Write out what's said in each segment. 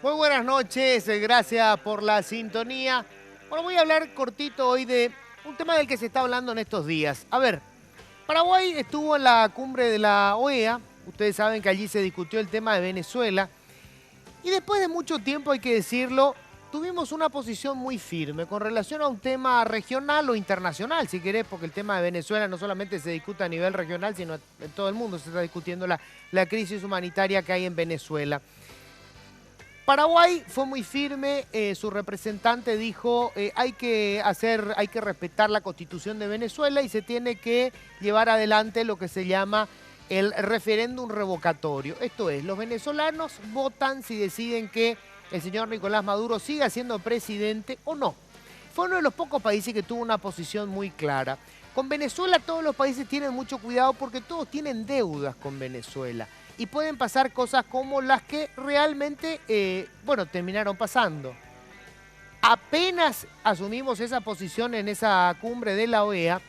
Muy buenas noches, gracias por la sintonía. Bueno, voy a hablar cortito hoy de un tema del que se está hablando en estos días. A ver, Paraguay estuvo en la cumbre de la OEA, ustedes saben que allí se discutió el tema de Venezuela, y después de mucho tiempo, hay que decirlo, tuvimos una posición muy firme con relación a un tema regional o internacional, si querés, porque el tema de Venezuela no solamente se discute a nivel regional, sino en todo el mundo se está discutiendo la crisis humanitaria que hay en Venezuela. Paraguay fue muy firme, su representante dijo hay que respetar la Constitución de Venezuela y se tiene que llevar adelante lo que se llama el referéndum revocatorio. Esto es, los venezolanos votan si deciden que el señor Nicolás Maduro siga siendo presidente o no. Fue uno de los pocos países que tuvo una posición muy clara. Con Venezuela todos los países tienen mucho cuidado porque todos tienen deudas con Venezuela. Y pueden pasar cosas como las que realmente, terminaron pasando. Apenas asumimos esa posición en esa cumbre de la OEA,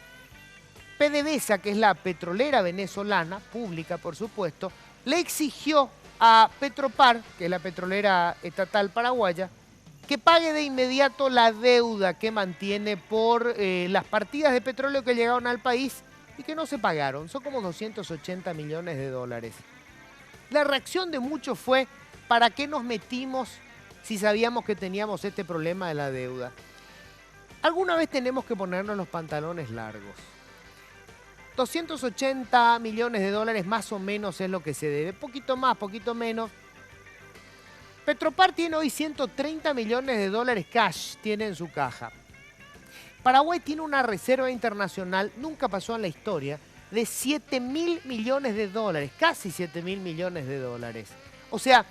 PDVSA, que es la petrolera venezolana, pública por supuesto, le exigió a Petropar, que es la petrolera estatal paraguaya, que pague de inmediato la deuda que mantiene por las partidas de petróleo que llegaron al país y que no se pagaron. Son como 280 millones de dólares. La reacción de muchos fue, ¿para qué nos metimos si sabíamos que teníamos este problema de la deuda? Alguna vez tenemos que ponernos los pantalones largos. 280 millones de dólares más o menos es lo que se debe. Poquito más, poquito menos. Petropar tiene hoy 130 millones de dólares cash, tiene en su caja. Paraguay tiene una reserva internacional, nunca pasó en la historia, de 7.000 millones de dólares, casi 7.000 millones de dólares. O sea,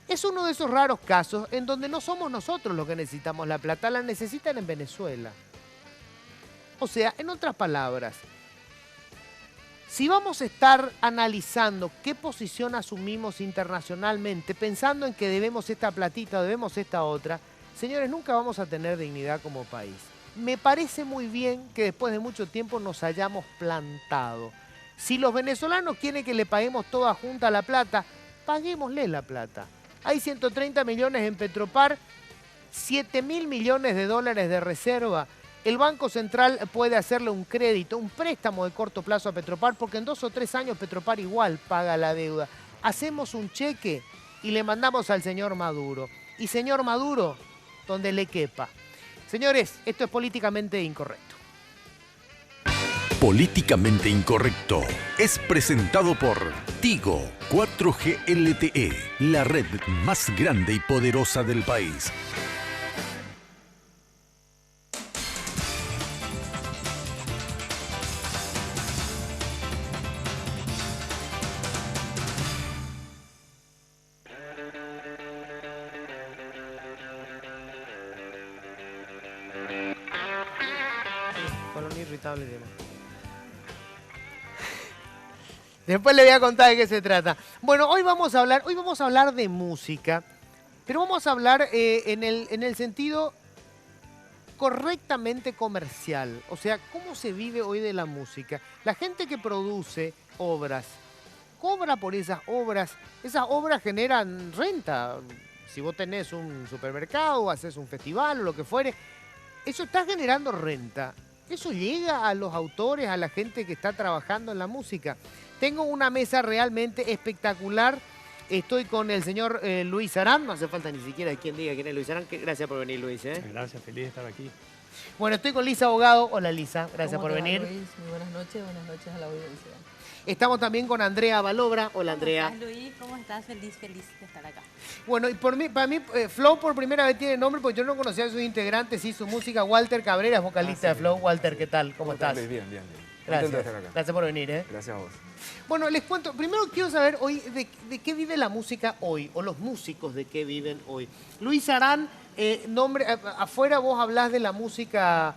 es uno de esos raros casos en donde no somos nosotros los que necesitamos la plata, la necesitan en Venezuela. O sea, en otras palabras, si vamos a estar analizando qué posición asumimos internacionalmente, pensando en que debemos esta platita o debemos esta otra, señores, nunca vamos a tener dignidad como país. Me parece muy bien que después de mucho tiempo nos hayamos plantado. Si los venezolanos quieren que le paguemos toda junta la plata, paguémosle la plata. Hay 130 millones en Petropar, 7.000 millones de dólares de reserva. El Banco Central puede hacerle un crédito, un préstamo de corto plazo a Petropar, porque en 2 o 3 años Petropar igual paga la deuda. Hacemos un cheque y le mandamos al señor Maduro. Y señor Maduro, donde le quepa. Señores, esto es políticamente incorrecto. Políticamente Incorrecto es presentado por Tigo 4G LTE, la red más grande y poderosa del país. Colon irritable tema. Después le voy a contar de qué se trata. Bueno, hoy vamos a hablar de música, pero vamos a hablar en el sentido correctamente comercial. O sea, ¿cómo se vive hoy de la música? La gente que produce obras, cobra por esas obras generan renta. Si vos tenés un supermercado, haces un festival o lo que fuere, eso está generando renta. Eso llega a los autores, a la gente que está trabajando en la música. Tengo una mesa realmente espectacular. Estoy con el señor Luis Arán. No hace falta ni siquiera quien diga quién es Luis Arán. Gracias por venir, Luis. Gracias, feliz de estar aquí. Bueno, estoy con Lisa Abogado. Hola, Lisa. Gracias por venir. Luis? Muy buenas noches a la audiencia. Estamos también con Andrea Balobra. Hola, Andrea. ¿Cómo estás, Luis? ¿Cómo estás? Feliz de estar acá. Bueno, y para mí, Flow por primera vez tiene nombre porque yo no conocía a sus integrantes y su música. Walter Cabrera es vocalista de Flow. Walter, ¿qué tal? ¿Cómo estás? Bien. Gracias. Contento de estar acá. Gracias por venir. Gracias a vos. Bueno, les cuento. Primero quiero saber hoy de qué vive la música hoy, o los músicos de qué viven hoy. Luis Arán, afuera vos hablás de la música...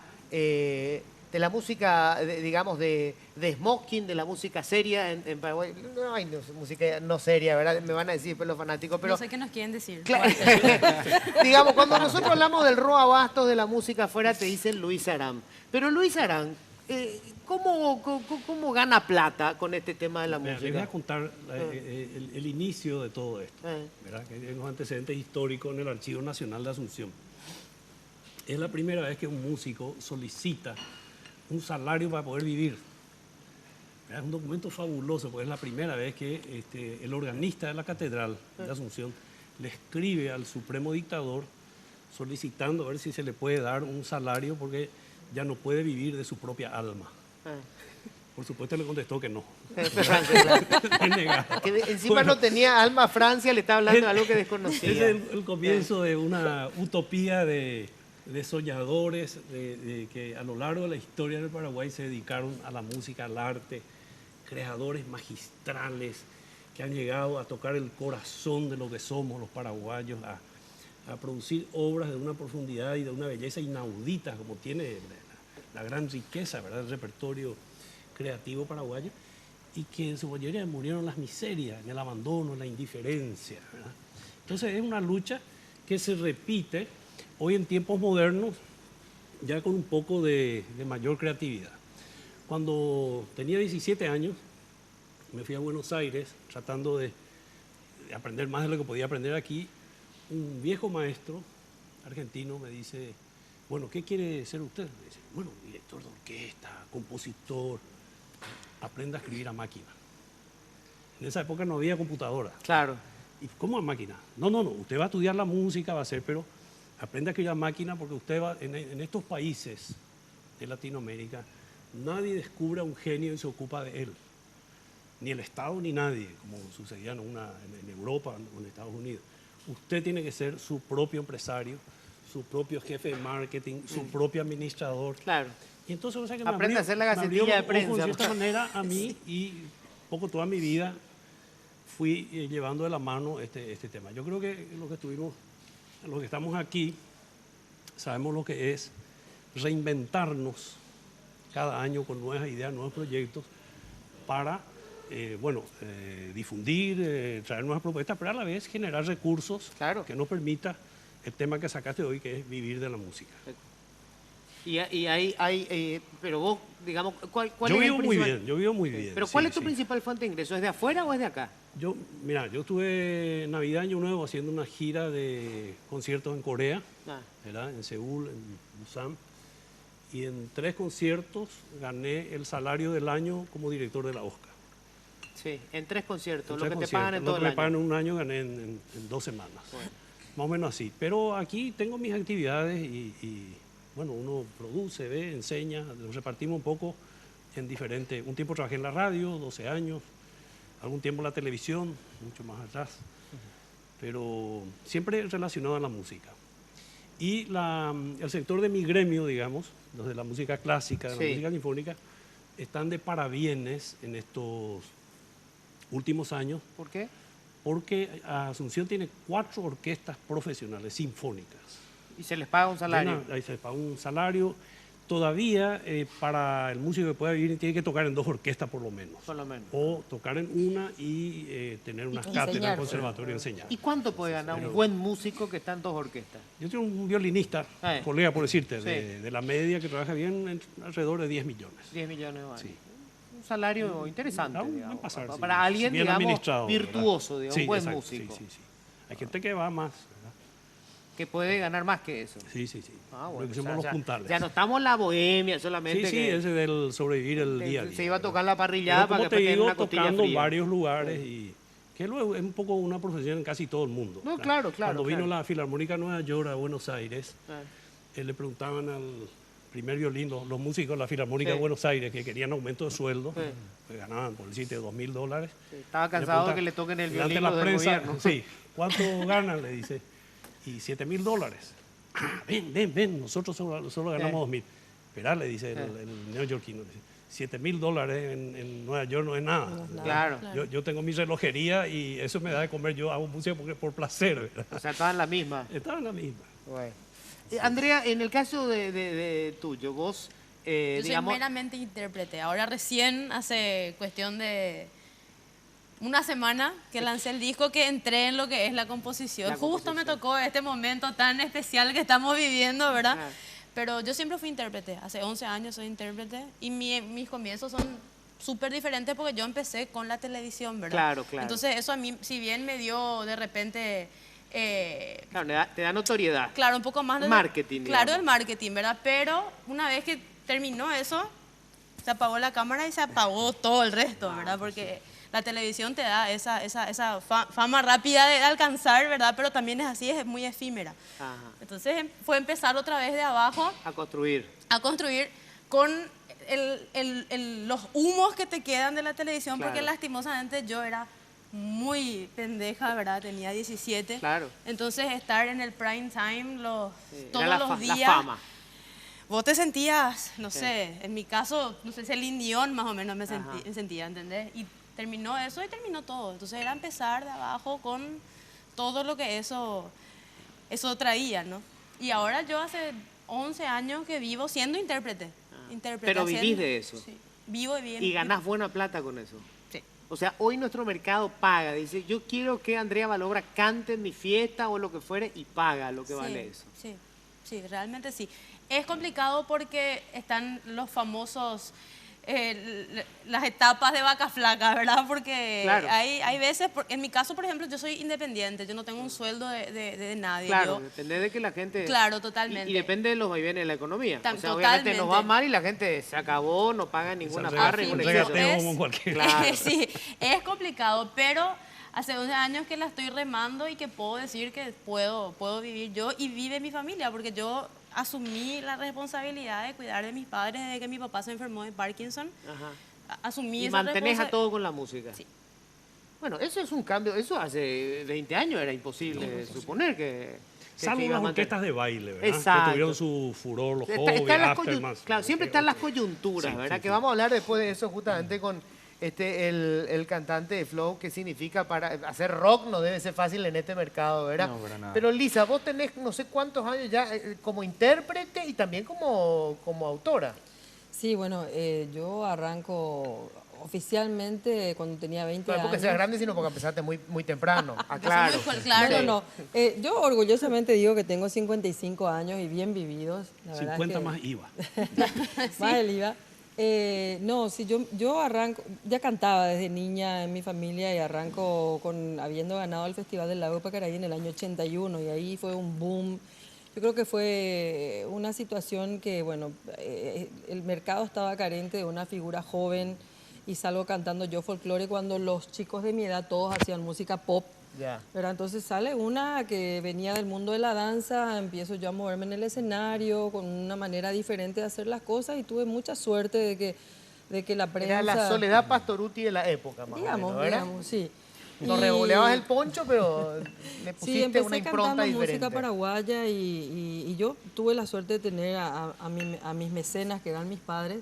digamos, de smoking, de la música seria en Paraguay. No hay música no seria, ¿verdad? Me van a decir después los fanáticos, pero... No sé qué nos quieren decir. Claro. Digamos, cuando nosotros hablamos del Roa Bastos de la música afuera, te dicen Luis Arán. Pero Luis Arán, ¿Cómo gana plata con este tema de la Mira, les voy a música? contar el inicio de todo esto, ¿verdad? Que hay unos antecedentes históricos en el Archivo Nacional de Asunción. Es la primera vez que un músico solicita un salario para poder vivir. Es un documento fabuloso, porque es la primera vez que el organista de la Catedral de Asunción le escribe al Supremo Dictador solicitando a ver si se le puede dar un salario porque ya no puede vivir de su propia alma. Por supuesto le contestó que no. Es negado. Que encima no tenía alma. Francia le está hablando de algo que desconocía. Es el comienzo de una utopía de soñadores que a lo largo de la historia del Paraguay se dedicaron a la música, al arte, creadores magistrales que han llegado a tocar el corazón de lo que somos los paraguayos, a producir obras de una profundidad y de una belleza inaudita, como tiene la gran riqueza, ¿verdad?, del repertorio creativo paraguayo, y que en su mayoría murieron en las miserias, en el abandono, en la indiferencia, ¿verdad? Entonces es una lucha que se repite hoy en tiempos modernos, ya con un poco de mayor creatividad. Cuando tenía 17 años, me fui a Buenos Aires tratando de aprender más de lo que podía aprender aquí. Un viejo maestro argentino me dice, bueno, ¿qué quiere ser usted? Me dice, bueno, director de orquesta, compositor, aprenda a escribir a máquina. En esa época no había computadora. Claro. ¿Y cómo a máquina? No, usted va a estudiar la música, va a hacer, pero aprenda a escribir a máquina porque usted va, en estos países de Latinoamérica, nadie descubre a un genio y se ocupa de él. Ni el Estado ni nadie, como sucedía en Europa o en Estados Unidos. Usted tiene que ser su propio empresario, su propio jefe de marketing, su propio administrador. Claro. Y entonces, o sea, que aprende a hacer la gacetilla de prensa. De cierta manera, a mí y poco toda mi vida fui llevando de la mano este tema. Yo creo que los que estamos aquí, sabemos lo que es reinventarnos cada año con nuevas ideas, nuevos proyectos para difundir, traer nuevas propuestas, pero a la vez generar recursos que nos permita el tema que sacaste hoy, que es vivir de la música. Y hay pero vos, digamos, ¿cuál yo es vivo el muy principal? bien, yo vivo muy bien. Pero ¿cuál es tu principal fuente de ingreso? ¿Es de afuera o es de acá? Yo estuve Navidad, Año Nuevo haciendo una gira de conciertos en Corea, ¿verdad? En Seúl, en Busan, y en 3 conciertos gané el salario del año como director de la OSCA. Sí, en 3 conciertos, lo que te conciertos. pagan en todo el año. Lo que me pagan en un año gané en 2 semanas. Bueno. Más o menos así. Pero aquí tengo mis actividades y uno produce, ve, enseña, nos repartimos un poco en diferentes. Un tiempo trabajé en la radio, 12 años, algún tiempo en la televisión, mucho más atrás, pero siempre relacionado a la música. Y el sector de mi gremio, digamos, los de la música clásica, de la música sinfónica, están de parabienes en estos últimos años. ¿Por qué? Porque Asunción tiene 4 orquestas profesionales sinfónicas. ¿Y se les paga un salario? Ahí se les paga un salario. Todavía para el músico que pueda vivir tiene que tocar en 2 orquestas por lo menos. Por lo menos. O tocar en una y tener unas cátedras en el conservatorio y enseñar. ¿Y cuánto puede ganar un buen músico que está en 2 orquestas? Yo tengo un violinista, colega por decirte, de la media que trabaja bien, alrededor de 10 millones. 10 millones de años. Sí. Un salario interesante, digamos, para alguien, bien digamos, virtuoso, digamos, un buen músico. Sí. Hay gente que va más, ¿verdad? Que puede ganar más que eso. Sí. Bueno, somos los puntales. Ya no estamos en la bohemia solamente. Sí, ese del sobrevivir el día a día. Se iba a tocar la parrillada para que te digo, una costilla tocando en fría. varios lugares y que luego es un poco una profesión en casi todo el mundo. No, claro. Cuando vino la Filarmónica de Nueva York a Buenos Aires, le preguntaban al primer violín, los músicos de la Filarmónica de Buenos Aires que querían aumento de sueldo, que ganaban por el sitio $2.000. Estaba cansado de que le toquen el violín la del prensa, gobierno. Sí, ¿cuánto ganan? Le dice. Y $7.000. Ven, nosotros solo ganamos 2.000. Esperá, le dice el neoyorquino. $7.000 en Nueva York no es nada. Claro. Yo tengo mi relojería y eso me da de comer. Yo hago música por placer, ¿verdad? O sea, estaban en la misma. Estaban en la misma. Bueno. Andrea, en el caso de tuyo, vos, Yo digamos... soy meramente intérprete. Ahora recién, hace cuestión de una semana que lancé el disco, que entré en lo que es la composición. Justo me tocó este momento tan especial que estamos viviendo, ¿verdad? Pero yo siempre fui intérprete, hace 11 años soy intérprete y mis comienzos son súper diferentes porque yo empecé con la televisión, ¿verdad? Claro, claro. Entonces eso a mí, si bien me dio de repente... Claro, te da notoriedad. Claro, un poco más de... Marketing, Claro, digamos. el marketing, ¿verdad? Pero una vez que terminó eso, se apagó la cámara y se apagó todo el resto, ¿verdad? Porque la televisión te da esa fama rápida de alcanzar, ¿verdad? Pero también es así, es muy efímera. Ajá. Entonces fue empezar otra vez de abajo A construir. a construir con los humos que te quedan de la televisión, Claro. porque lastimosamente yo era muy pendeja, ¿verdad? Tenía 17. Claro. Entonces estar en el prime time Sí, todos era los días. La fama. Vos te sentías, no sé, en mi caso, no sé, Celine Dion más o menos me Ajá. sentía, ¿entendés? Y terminó eso y terminó todo. Entonces era empezar de abajo con todo lo que eso traía, ¿no? Y ahora yo hace 11 años que vivo siendo intérprete. Intérprete, Pero vivís de eso. Sí, vivo bien. Y ganás buena plata con eso. Sí. O sea, hoy nuestro mercado paga. Dice, yo quiero que Andrea Balobra cante en mi fiesta o lo que fuere y paga lo que vale eso. Sí, sí, realmente sí. Es complicado porque están los famosos, las etapas de vaca flaca, ¿verdad? Porque Claro. hay veces, en mi caso, por ejemplo, yo soy independiente, yo no tengo un sueldo de nadie. Claro, yo- depende de que la gente... Claro, totalmente. Y depende de los vaivenes de la economía. Tam- O sea, obviamente nos va totalmente. mal y la gente se acabó, no paga ninguna parra y entrega ninguna teo es- como cualquiera. Claro. sí, es complicado, pero hace 11 años que la estoy remando y que puedo decir que puedo vivir yo y vive mi familia, porque yo asumí la responsabilidad de cuidar de mis padres desde que mi papá se enfermó de Parkinson. Ajá. Asumí Y esa mantenés a responsa- todo con la música. Sí. Bueno, eso es un cambio, eso hace 20 años era imposible suponer que Salvo iba a las mantener. orquestas de baile, ¿verdad? Exacto. Que tuvieron su furor, los Está- hobbies, están las aftermath. claro, siempre están las coyunturas, Sí, ¿verdad? sí, Que sí. vamos a hablar después de eso justamente con el cantante de Flow, qué significa para hacer rock no debe ser fácil en este mercado, ¿verdad? No, para nada. Pero Lisa, vos tenés no sé cuántos años ya como intérprete y también como autora. Sí, bueno, yo arranco oficialmente cuando tenía 20 No es porque años. seas grande, sino porque empezaste muy temprano. Ah, Yo soy claro. muy claro. No. Yo orgullosamente digo que tengo 55 años y bien vividos. La verdad 50 que- más IVA. Más el IVA. No, sí, yo arranco, ya cantaba desde niña en mi familia y arranco habiendo ganado el Festival del Lago Pacaraí en el año 81 y ahí fue un boom. Yo creo que fue una situación que, bueno, el mercado estaba carente de una figura joven y salgo cantando yo folclore cuando los chicos de mi edad todos hacían música pop. Ya. ¿Verdad? Entonces sale una que venía del mundo de la danza, empiezo yo a moverme en el escenario con una manera diferente de hacer las cosas y tuve mucha suerte de que la prensa... Era la Soledad Pastoruti de la época, más digamos, o menos, ¿verdad? digamos, sí. No Y- revoleabas el poncho, pero le Sí, pusiste empecé una impronta cantando diferente. música paraguaya y yo tuve la suerte de tener a mis mecenas, que eran mis padres,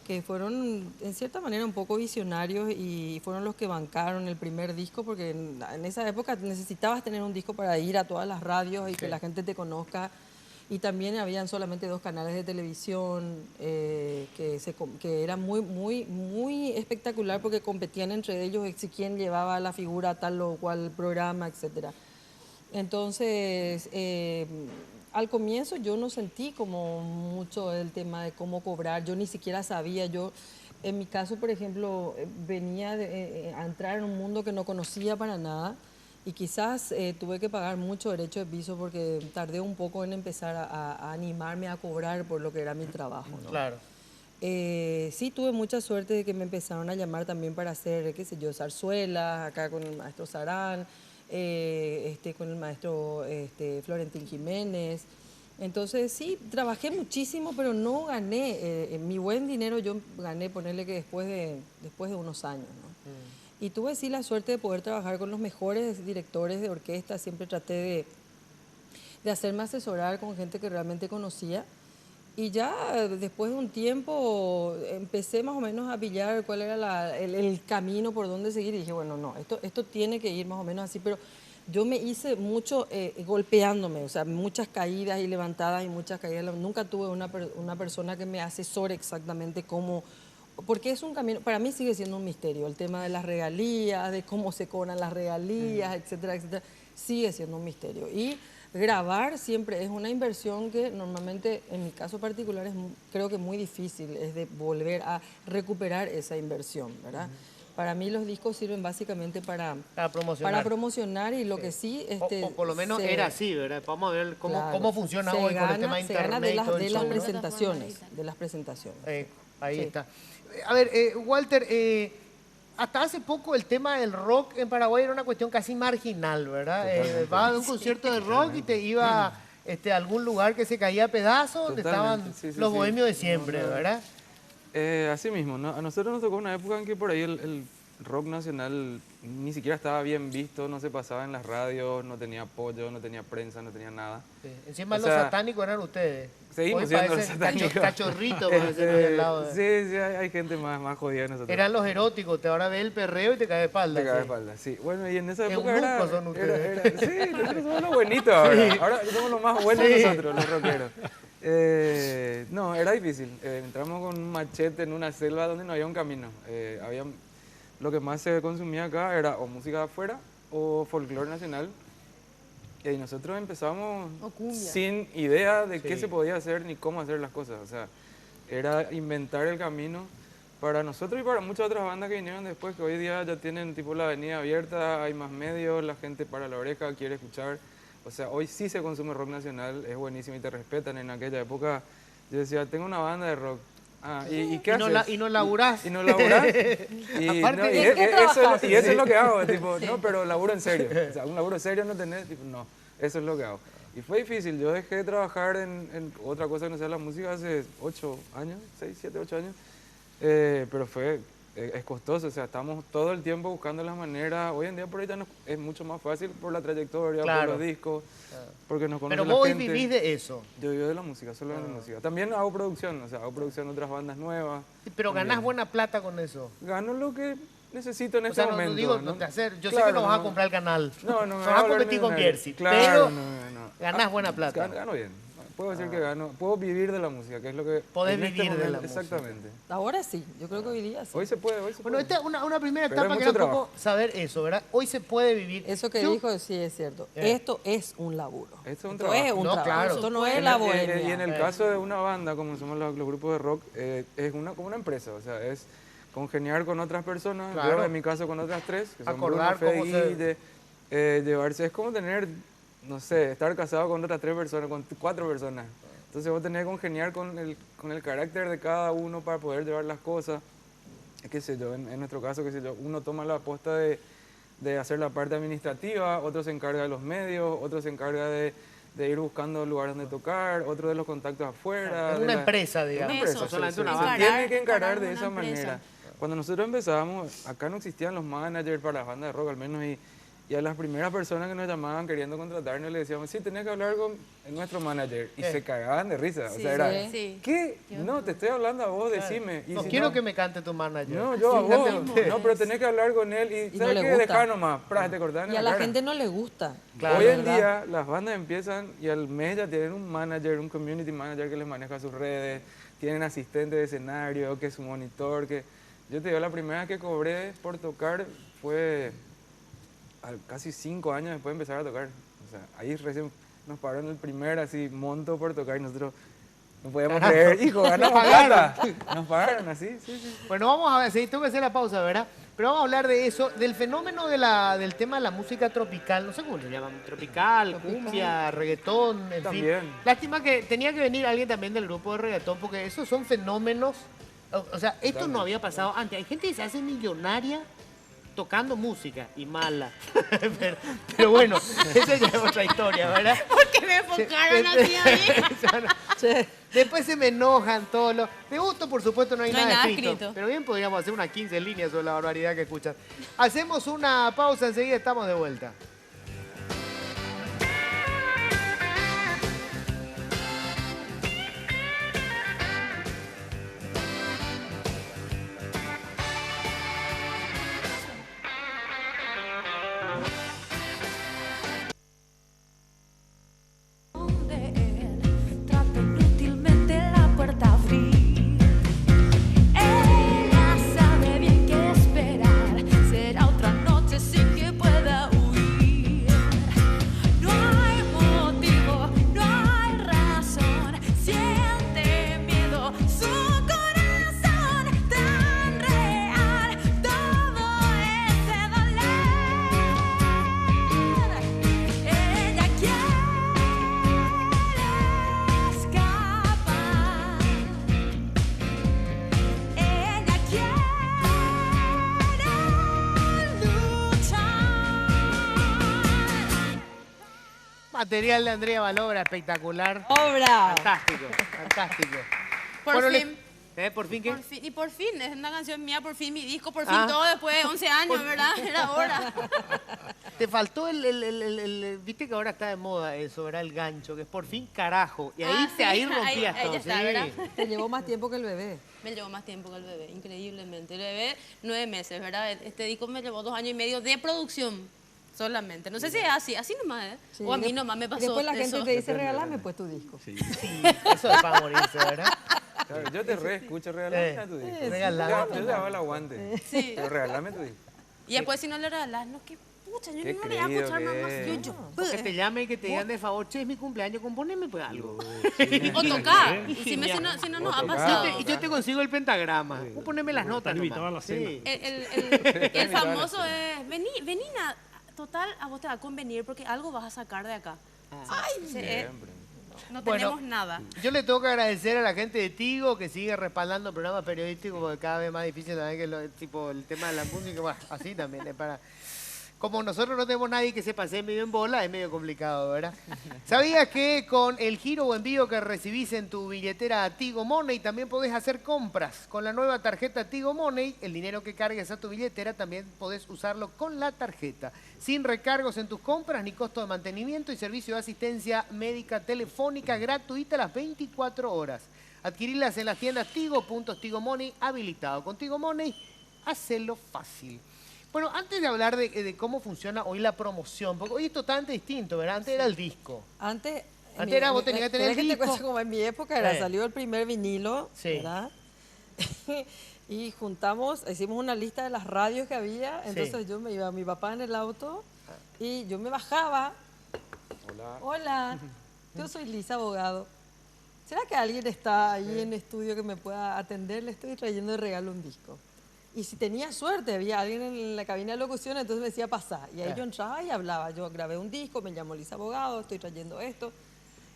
que fueron en cierta manera un poco visionarios y fueron los que bancaron el primer disco, porque en esa época necesitabas tener un disco para ir a todas las radios y que la gente te conozca. Y también habían solamente 2 canales de televisión que era muy espectacular porque competían entre ellos si quién llevaba la figura a tal o cual programa, etcétera. Entonces, al comienzo yo no sentí como mucho el tema de cómo cobrar, yo ni siquiera sabía, en mi caso, por ejemplo, venía a entrar en un mundo que no conocía para nada y quizás tuve que pagar mucho derecho de piso porque tardé un poco en empezar a animarme a cobrar por lo que era mi trabajo, ¿no? Claro. Sí, tuve mucha suerte de que me empezaron a llamar también para hacer, qué sé yo, zarzuelas, acá con el maestro Sarán, con el maestro Florentín Jiménez. Entonces, sí, trabajé muchísimo, pero no gané. Mi buen dinero yo gané, ponerle que después de unos años, ¿no? Y tuve sí la suerte de poder trabajar con los mejores directores de orquesta. Siempre traté de hacerme asesorar con gente que realmente conocía. Y ya después de un tiempo empecé más o menos a pillar cuál era el camino por dónde seguir. Y dije, bueno, no, esto tiene que ir más o menos así. Pero yo me hice mucho golpeándome, o sea, muchas caídas y levantadas y muchas caídas. Nunca tuve una persona que me asesore exactamente cómo... Porque es un camino, para mí sigue siendo un misterio, el tema de las regalías, de cómo se cobran las regalías, etcétera, etcétera, sigue siendo un misterio. Y Grabar siempre es una inversión que normalmente, en mi caso particular, creo que muy difícil, es de volver a recuperar esa inversión, ¿verdad? Para mí los discos sirven básicamente para promocionar y lo que sí... o por lo menos era así, ¿verdad? Vamos a ver cómo funciona se hoy gana, con el tema de se internet. gana de las, y todo el de las show, ¿no? presentaciones, Ahí Sí. está. A ver, Walter, hasta hace poco el tema del rock en Paraguay era una cuestión casi marginal, ¿verdad? Vas a un concierto de rock y te iba a algún lugar que se caía a pedazos, donde estaban los bohemios de siempre, ¿verdad? Así mismo, ¿no? A nosotros nos tocó una época en que por ahí el rock nacional ni siquiera estaba bien visto, no se pasaba en las radios, no tenía apoyo, no tenía prensa, no tenía nada. Sí. Encima O los sea, satánicos eran ustedes. Seguimos Hoy siendo los parecen satánicos. cachorritos, parecen ahí al lado de- Sí, hay gente más jodida que nosotros. Eran los eróticos, te ahora ve el perreo y te cae de espalda. Te cae de sí. espalda, sí. Bueno, y en esa época Eunucos son ustedes. sí, nosotros somos los buenitos ahora. Ahora somos los más buenos nosotros, los rockeros. No, era difícil. Entramos con un machete en una selva donde no había un camino. Lo que más se consumía acá era o música de afuera o folclore nacional. Y nosotros empezamos O cumbia. sin idea de qué Sí. se podía hacer ni cómo hacer las cosas. O sea, era inventar el camino para nosotros y para muchas otras bandas que vinieron después, que hoy día ya tienen tipo la avenida abierta, hay más medios, la gente para la oreja, quiere escuchar. O sea, hoy sí se consume rock nacional, es buenísimo y te respetan. En aquella época yo decía, tengo una banda de rock. ¿Y qué haces? Y no laburás. ¿Y no laburás? Aparte, no, ¿en qué trabajas? y eso es lo que hago, tipo, no, pero laburo en serio. O sea, un laburo serio no tenés, tipo, no, eso es lo que hago. Y fue difícil, yo dejé de trabajar en otra cosa que no sea la música hace 8 años, 6, 7, 8 años, pero es costoso, o sea, estamos todo el tiempo buscando las maneras. Hoy en día por ahí ya es mucho más fácil por la trayectoria, Claro. por los discos, porque nos conoce Pero la vos gente. vivís de eso. Yo vivo de la música, solamente de música. También hago producción, o sea, hago producción de otras bandas nuevas. Pero ganás buena plata con eso. Gano lo que necesito en O este sea, no momento. digo, ¿no? yo sé que Claro, no vas a comprar el canal. No, No me vas va a hablar competir ni con de Jersey. Claro, Pero no. ganás buena plata. Gano bien. Puedo decir que gano, puedo vivir de la música, que es lo que... Podés en este vivir de la momento- música. Exactamente. Ahora sí, yo creo que hoy día sí. Hoy se puede, Bueno, esta es una primera Pero etapa hay que mucho era un poco trabajo. saber eso, ¿verdad? Hoy se puede vivir. Eso que Yo- dijo sí es cierto. Eh. Esto es un laburo. Esto es un Esto trabajo. es un No, trabajo. claro. Esto no es En la el- bohemia. Y en el caso de una banda, como somos los grupos de rock, es como una empresa, o sea, es congeniar con otras personas, Claro. yo en mi caso con otras 3, que son Acordar Bruno, Fede cómo y se- Guille, llevarse, es como tener, no sé, estar casado con otras 3 personas, con 4 personas. Entonces vos tenés que congeniar con el carácter de cada uno para poder llevar las cosas. Qué sé yo, en nuestro caso, qué sé yo, uno toma la aposta de hacer la parte administrativa, otro se encarga de los medios, otro se encarga de ir buscando lugares donde tocar, otro de los contactos afuera. Es de una la- empresa, es digamos. una empresa, Eso, sí, solamente sí, una se banda. tiene que encarar encarar de una esa empresa. manera. Cuando nosotros empezábamos, acá no existían los managers para las bandas de rock al menos, y a las primeras personas que nos llamaban queriendo contratarnos le decíamos, sí, tenés que hablar con nuestro manager. Y se cagaban de risa. O sea, era, Sí. Sí. ¿qué? No, te estoy hablando a vos, decime. Y No si quiero que me cante tu manager. No, yo a vos. Fíjate. No, pero tenés que hablar con él y no ¿sabes le qué? gusta. Dejar nomás. Te cortaban en Y a la cara. gente no le gusta. Claro, Hoy en ¿verdad? día las bandas empiezan y al mes ya tienen un manager, un community manager que les maneja sus redes, tienen asistente de escenario, que es su monitor, que yo te digo, la primera vez que cobré por tocar fue casi 5 años después de empezar a tocar. O sea, ahí recién nos pagaron el primer así monto por tocar y nosotros no podíamos creer, hijo, ganamos plata. Nos pagaron así, sí. Bueno, vamos a ver, sí, tengo que hacer la pausa, ¿verdad? Pero vamos a hablar de eso, del fenómeno del tema de la música tropical, no sé cómo le llaman, tropical, cumbia, reggaetón, en También. fin. Lástima que tenía que venir alguien también del grupo de reggaetón, porque esos son fenómenos, o sea, esto no había pasado antes. Hay gente que se hace millonaria tocando música y mala. pero bueno, esa ya es otra historia, ¿verdad? ¿Por qué me enfocaron así a mí? Che. Después se me enojan todos los... De gusto, por supuesto, no hay No hay nada nada escrito, escrito. pero bien podríamos hacer unas 15 líneas sobre la barbaridad que escuchan. Hacemos una pausa, enseguida estamos de vuelta. Trata inútilmente la puerta a abrir. Ella sabe bien qué esperar. Será otra noche sin que pueda huir. Material de Andrea Valobra, espectacular. ¡Obra! Fantástico, fantástico. Por Bueno, fin. ¿Por fin qué? Por fin, es una canción mía, por fin mi disco, por fin Ah. todo después de 11 años, ¿verdad? Era hora. Te faltó viste que ahora está de moda eso, ¿verdad? El gancho, que es por fin carajo. Y ahí, Sí, ahí rompías ahí todo. ya está, sí. ¿verdad? Te llevó más tiempo que el bebé. Me llevó más tiempo que el bebé, increíblemente. El bebé, 9 meses, ¿verdad? Este disco me llevó 2 años y medio de producción solamente. No sé si es así nomás, ¿eh? Sí, O a mí de- nomás me pasó Después la gente eso. te dice, regálame pues tu disco. Sí, eso es para morirse, ¿verdad? Claro, yo te escucho, regalame tu disco. Regalame. Yo te hago el aguante. Sí. Pero regalame tu disco. Y después si no le regalas, no, qué pucha, yo Qué no le voy a creído escuchar que más. es. Que te llame y que te digan de favor, che, es mi cumpleaños, componeme pues algo. O tocar. Y si no nos ha pasado. Y yo te consigo el pentagrama. Vos poneme las notas Están invitados a nomás. la cena. Sí. El famoso es, vení, total, a vos te va a convenir porque algo vas a sacar de acá. Siempre. No Bueno, tenemos nada. Yo le tengo que agradecer a la gente de Tigo que sigue respaldando programas periodísticos porque cada vez más difícil también que tipo el tema de la música, bueno, así también es para... Como nosotros no tenemos nadie que se pase medio en bola, es medio complicado, ¿verdad? ¿Sabías que con el giro o envío que recibís en tu billetera Tigo Money también podés hacer compras? Con la nueva tarjeta Tigo Money, el dinero que cargues a tu billetera también podés usarlo con la tarjeta. Sin recargos en tus compras ni costo de mantenimiento y servicio de asistencia médica telefónica gratuita las 24 horas. Adquirilas en las tiendas Tigo, puntos Tigo Money habilitado. Con Tigo Money, hacelo fácil. Bueno, antes de hablar de cómo funciona hoy la promoción, porque hoy es totalmente distinto, ¿verdad? Antes era el disco. Antes Era, vos tenías que tener el ¿querés que te disco? cuente como en mi época era, Sí. salió el primer vinilo, Sí. ¿verdad? Y hicimos una lista de las radios que había, entonces yo me iba a mi papá en el auto y yo me bajaba. Hola. Hola, yo soy Lisa, abogado. ¿Será que alguien está ahí en estudio que me pueda atender? Le estoy trayendo de regalo un disco. Y si tenía suerte, había alguien en la cabina de locución, entonces me decía pasar. Y ahí yo entraba y hablaba. Yo grabé un disco, me llamo Lisa Abogado, estoy trayendo esto.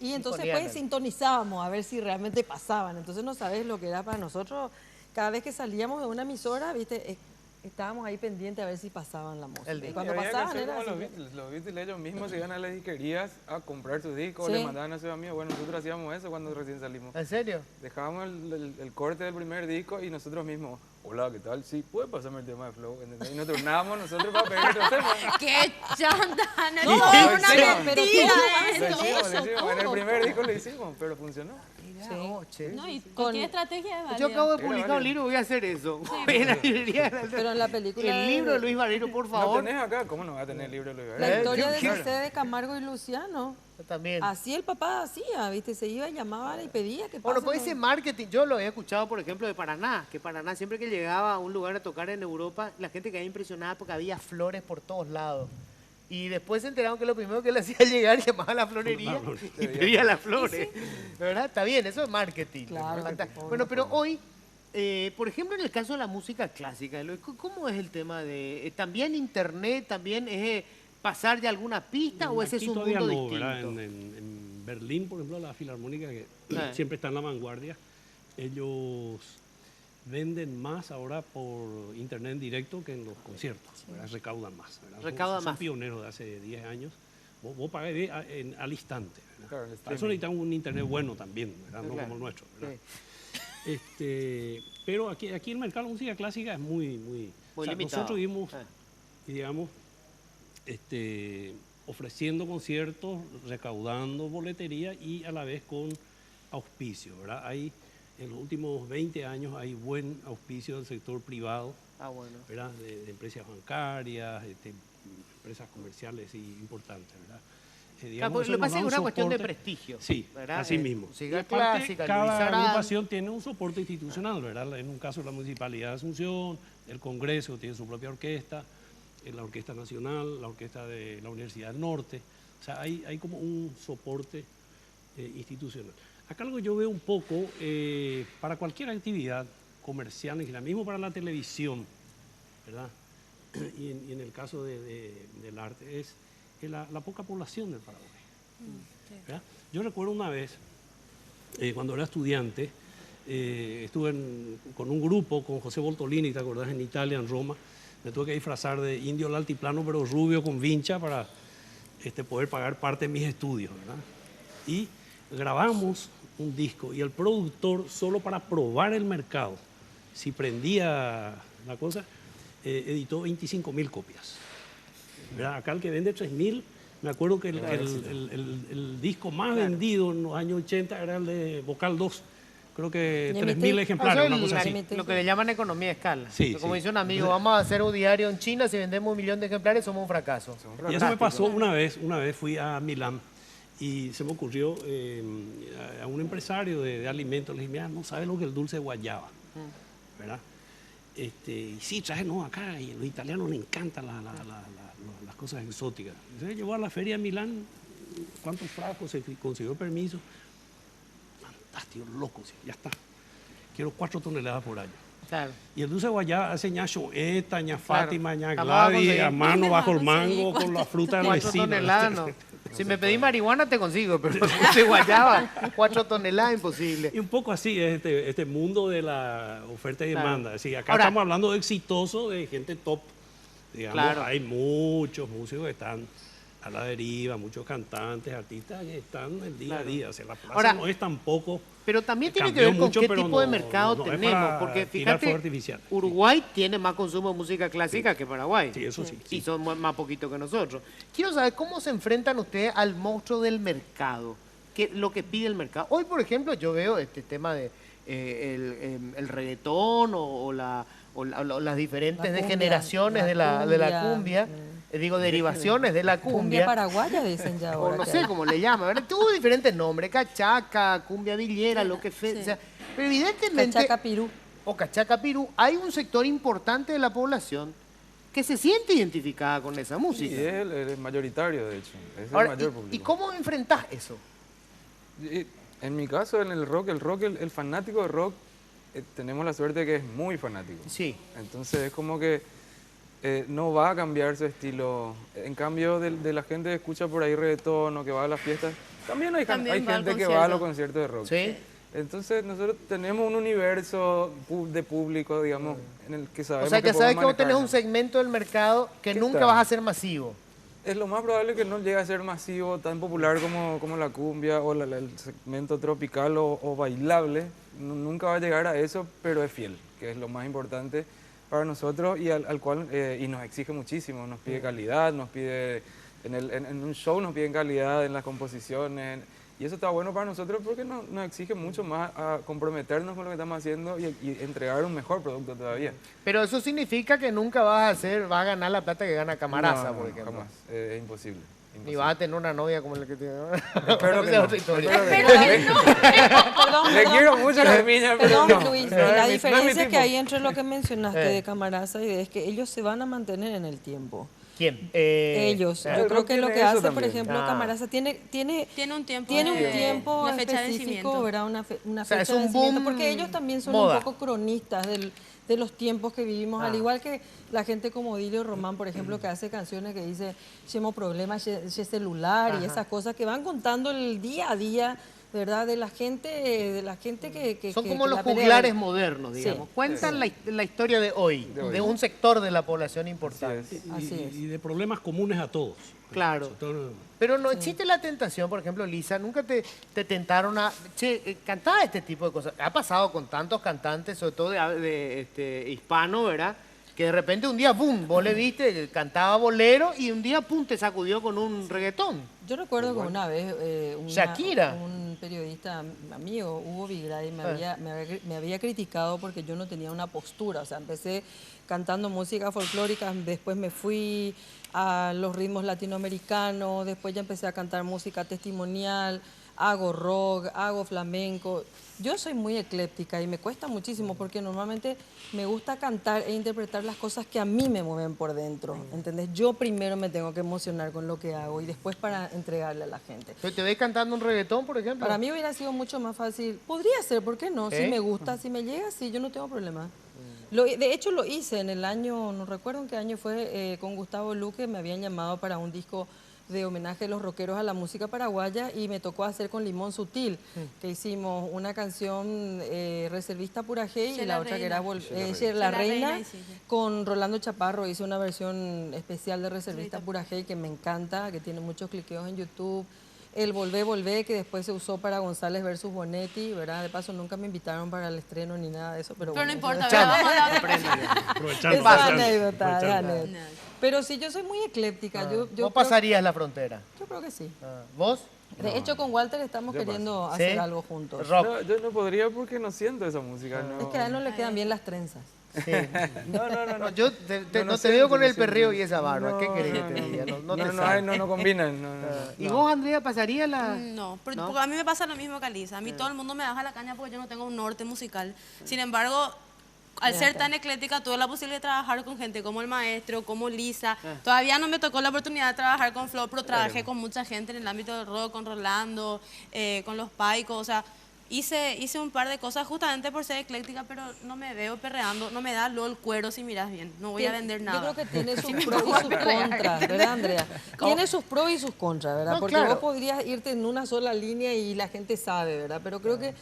Y entonces ponían pues el- sintonizábamos a ver si realmente pasaban. Entonces no sabes lo que era para nosotros. Cada vez que salíamos de una emisora, viste, estábamos ahí pendientes a ver si pasaban la música. El Y disco. cuando Y había que pasaban hacer era como así. los Beatles ellos mismos se iban a las disquerías a comprar sus discos, Sí. le mandaban a sus amigos. Bueno, nosotros hacíamos eso cuando recién salimos. ¿En serio? Dejábamos el corte del primer disco y nosotros mismos, hola, ¿qué tal? Sí, ¿puede pasarme el tema de Flow? ¿Entendés? Y nos turnábamos nosotros para pedir otros temas. ¡Qué chanta! No, No, todo lo es una hicimos. mentira Lo esto. hicimos. En el primer disco lo hicimos, pero funcionó. No, y cualquier estrategia es válida. Yo acabo de Era publicar un válido. libro, voy a hacer eso. En la librería de la- Pero en la película El libro de Luis Barrero, por ¿No favor. tenés acá? ¿Cómo no va a tener el libro de Luis La Varela? historia yo de quiero. Mercedes Camargo y Luciano. Yo también. Así el papá hacía, ¿viste? Se iba, llamaba y pedía que Bueno, pase, pues ¿no? ese marketing, yo lo he escuchado, por ejemplo, de Paraná, que Paraná siempre que llegaba a un lugar a tocar en Europa, la gente quedaba impresionada porque había flores por todos lados. Y después se enteraron que lo primero que le hacía llegar llamaba a la florería y pedía las flores. ¿Verdad? Está bien, eso es marketing. Claro, Fantástico. obvio. Bueno, pero hoy, por ejemplo, en el caso de la música clásica, Eloy, ¿cómo es el tema de... también internet, también es pasar de alguna pista o ese es Aquí un todavía mundo no, ¿verdad? distinto? En Berlín, por ejemplo, la Filarmónica, que Ah. siempre está en la vanguardia, ellos venden más ahora por internet en directo que en los conciertos, ¿verdad? Recaudan más. ¿verdad? Recaudan Son más. pioneros de hace 10 años. Vos pagás al instante. ¿verdad? Claro, el Para eso streaming. necesitamos un internet bueno también, ¿verdad? No Claro. como el nuestro. ¿verdad? Sí. Pero aquí el mercado de la música clásica es muy o sea, limitado. nosotros vimos, Ah. digamos, ofreciendo conciertos, recaudando boletería y a la vez con auspicio, ¿verdad? En los últimos 20 años hay buen auspicio del sector privado, Ah, bueno. ¿verdad? De empresas bancarias, empresas comerciales importantes, ¿verdad? Claro, Digamos, porque eso lo que nos pasa da es un una cuestión de soporte. prestigio. Sí, ¿verdad? así mismo. Música Y aparte, clásica, Luis cada Arán. agrupación tiene un soporte institucional, ¿verdad? En un caso la Municipalidad de Asunción, el Congreso tiene su propia orquesta, la Orquesta Nacional, la Orquesta de la Universidad del Norte. O sea, hay como un soporte institucional. Acá algo yo veo un poco, para cualquier actividad comercial, en general, mismo para la televisión, ¿verdad? Y en el caso del arte, es la poca población del Paraguay. ¿verdad? Yo recuerdo una vez, cuando era estudiante, estuve con un grupo, con José Voltolini, ¿te acordás? En Italia, en Roma. Me tuve que disfrazar de indio al altiplano, pero rubio con vincha para poder pagar parte de mis estudios, ¿verdad? Y grabamos un disco y el productor, solo para probar el mercado, si prendía la cosa, editó 25.000 copias. ¿Verdad? Acá el que vende 3.000, me acuerdo que el disco más vendido en los años 80 era el de Vocal 2. Creo que 3.000 ejemplares, una cosa así. Lo que le llaman economía de escala. Sí, Como sí. dice un amigo, vamos a hacer un diario en China, si vendemos 1.000.000 de ejemplares somos un fracaso. Y eso me pasó una vez fui a Milán y se me ocurrió a un empresario de alimentos, le dije, mira, no sabe lo que es el dulce de guayaba, ¿verdad? Y sí, tráenos acá, y a los italianos les encantan las cosas exóticas. Entonces llevó a la feria de Milán, ¿cuántos frascos? Se consiguió permiso. Fantástico, loco, sí, ya está. Quiero 4 toneladas por año. Claro. Y el dulce de guayaba hace ña Choeta, ña Claro. Fátima, ña Acababa de Gladys, conseguir. a mano bajo el Sí, mango, con la fruta del 4 vecino. toneladas, no. Si me pedí marihuana te consigo, pero dulce guayaba, 4 toneladas, imposible. Y un poco así es este mundo de la oferta y Claro. demanda. Sí, acá Ahora- estamos hablando de exitoso, de gente top. Digamos, Claro. hay muchos músicos que están a la deriva, muchos cantantes, artistas que están el día a día. O sea, la plaza Ahora- no es tampoco... Pero también tiene que cambió ver con mucho, qué pero tipo de no- mercado no es tenemos, para porque tirar fuego fíjate, artificial. Uruguay tiene más consumo de música clásica que Paraguay. Sí, eso sí. Y son más poquito que nosotros. Quiero saber cómo se enfrentan ustedes al monstruo del mercado, lo que pide el mercado. Hoy, por ejemplo, yo veo este tema de el reggaetón o las diferentes La cumbia, degeneraciones de la cumbia, digo, derivaciones de la Cumbia cumbia. paraguaya dicen ya O ahora. no que sé hay. cómo le llaman, ¿verdad? Tuvo diferentes nombres, cachaca, cumbia villera, lo que fe, o sea, pero evidentemente, Cachaca pirú. o cachaca pirú, hay un sector importante de la población que se siente identificada con esa Y música. es el mayoritario, de hecho. Es Ahora, el mayor ¿y público. cómo enfrentás eso? En mi caso, en el rock, el fanático de rock, tenemos la suerte de que es muy fanático. Sí. Entonces es como que no va a cambiar su estilo. En cambio, de la gente que escucha por ahí reggaetón o que va a las fiestas, también hay También va al gente que va a los concierto. conciertos de rock. Sí. Entonces nosotros tenemos un universo de público, digamos, en el que sabemos O sea, ya sabes que vos podemos tenés un manejarnos. segmento del mercado que ¿Qué nunca tal? vas a ser masivo. Es lo más probable que no llegue a ser masivo, tan popular como la cumbia o el segmento tropical o bailable. Nunca va a llegar a eso, pero es fiel, que es lo más importante para nosotros y al cual y nos exige muchísimo. Nos pide calidad, nos pide en un show nos piden calidad en las composiciones. Y eso está bueno para nosotros porque nos exige mucho más a comprometernos con lo que estamos haciendo y entregar un mejor producto todavía. Pero eso significa que nunca vas a ganar la plata que gana Camaraza, No, por ejemplo. jamás. Es imposible. Ni imposible. vas a tener una novia como la que tiene. Espero que Esa es no, otra historia. espero que no. Perdón, Le perdón, quiero mucho a la niña, pero Perdón, no. Luis, No, la no es mi diferencia que tipo. hay entre lo que mencionaste Eh. de Camaraza y es que ellos se van a mantener en el tiempo. ¿Quién? Ellos. claro. Yo el creo rock que lo tiene que eso hace, por también. ejemplo, Ah. Camaraza tiene Tiene un tiempo. un tiempo una fecha de específico, vencimiento. ¿verdad? Una O sea, fecha es de un vencimiento, boom porque ellos también son moda. un poco cronistas de los tiempos que vivimos, al Ah. igual que la gente como Dilio Román, por ejemplo, que hace canciones que dice, hacemos problemas de celular y esas cosas que van contando el día a día, ¿verdad? De la gente que Son que- como que los la pelea. juglares modernos, digamos. Sí. Cuentan la historia de hoy, De hoy. de un sector de la población importante. Así es. Así es. Y de problemas comunes a todos. Claro. Sobre todo, Pero no existe la tentación, por ejemplo, Lisa, nunca te tentaron a... Che, cantaba este tipo de cosas. Ha pasado con tantos cantantes, sobre todo de hispano, ¿verdad? Que de repente un día, ¡pum!, vos le viste, cantaba bolero y un día, ¡pum!, te sacudió con un reggaetón. Yo recuerdo que una vez Shakira. un periodista amigo, Hugo Vigray, Ah. me había criticado porque yo no tenía una postura. O sea, empecé cantando música folclórica, después me fui a los ritmos latinoamericanos, después ya empecé a cantar música testimonial, hago rock, hago flamenco. Yo soy muy ecléptica y me cuesta muchísimo porque normalmente me gusta cantar e interpretar las cosas que a mí me mueven por dentro, ¿entendés? Yo primero me tengo que emocionar con lo que hago y después para entregarle a la gente. Pero ¿te ves cantando un reggaetón, por ejemplo? Para mí hubiera sido mucho más fácil. Podría ser, ¿por qué no? ¿Eh? Si me gusta, si me llega, sí, yo no tengo problema. De hecho, lo hice en el año, no recuerdo en qué año fue, con Gustavo Luque, me habían llamado para un disco de homenaje de los rockeros a la música paraguaya y me tocó hacer con Limón Sutil, que hicimos una canción Reservista Purajey y la otra que era La Reina, con Rolando Chaparro. Hice una versión especial de Reservista Purajey que me encanta, que tiene muchos cliqueos en YouTube. El Volvé, Volvé, que después se usó para González versus Bonetti, ¿verdad? De paso, nunca me invitaron para el estreno ni nada de eso, pero Pero bueno, no importa, eso ¿verdad? Vamos a la otra. Aprovechando, es aprovechando, anécdota, es aprovechando. anécdota. Pero sí, yo soy muy ecléctica. Yo ¿Vos creo- pasarías la frontera? Yo creo que sí. ¿Vos? De hecho, con Walter estamos queriendo hacer ¿Sí? algo juntos. Rock. No, yo no podría porque no siento esa música. No. Es que a él no le quedan bien las trenzas. Sí. No. Yo no te veo con el perreo y esa barba. No, ¿Qué querés que no, te diga? No te no, sale. no combinan. No. ¿Y vos, Andrea, pasarías la...? No, pero ¿No? porque a mí me pasa lo mismo que a Lisa. A mí todo el mundo me baja la caña porque yo no tengo un norte musical. Sin embargo, al ser tan ecléctica, tuve la posibilidad de trabajar con gente como el maestro, como Lisa. Todavía no me tocó la oportunidad de trabajar con Flo, pero trabajé con mucha gente en el ámbito del rock, con Rolando, con los Paicos. O sea, hice un par de cosas justamente por ser ecléctica, pero no me veo perreando, no me da lo el cuero si miras bien. No voy a vender nada. Yo creo que tiene sus Sí me pros y pongo a sus perrear. contras, ¿verdad, Andrea? Tiene sus pros y sus contras, ¿verdad? No, Porque claro. vos podrías irte en una sola línea y la gente sabe, ¿verdad? Pero creo que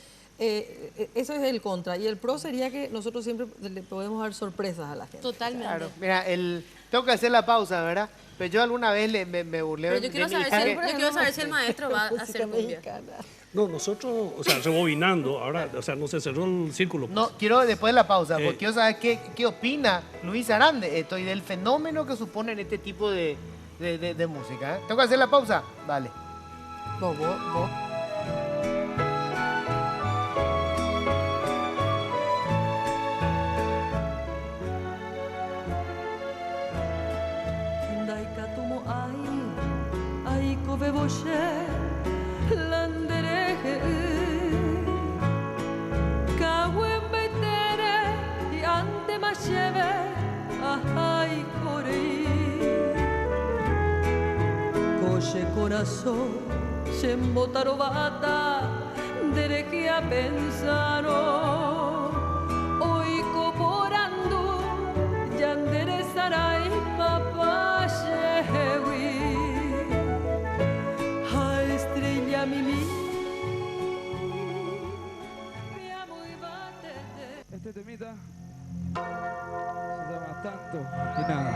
eso es el contra. Y el pro sería que nosotros siempre le podemos dar sorpresas a la gente. Totalmente. Claro. Mira, tengo que hacer la pausa, ¿verdad? Pero yo alguna vez me burlé Pero yo de quiero mi saber hija si, que- yo quiero saber si el maestro va a Música hacer cumbia. mexicana. No, nosotros, o sea, rebobinando, ahora, o sea, no se cerró el círculo. pues. No, quiero después de la pausa, Eh. porque quiero saber qué opina Luis Arán de esto y del fenómeno que suponen este tipo de música. ¿Eh? ¿Tengo que hacer la pausa? Vale. Vos. Daikatumo ai kove boshe landerehe kawen betere ante masheve ai korei koshe corazón sembotaro bata derehe a pensaro oiko porando yandere sarai papá shewi a estrella mimi mi amo y batete. Este temita se llama Tanto y Nada.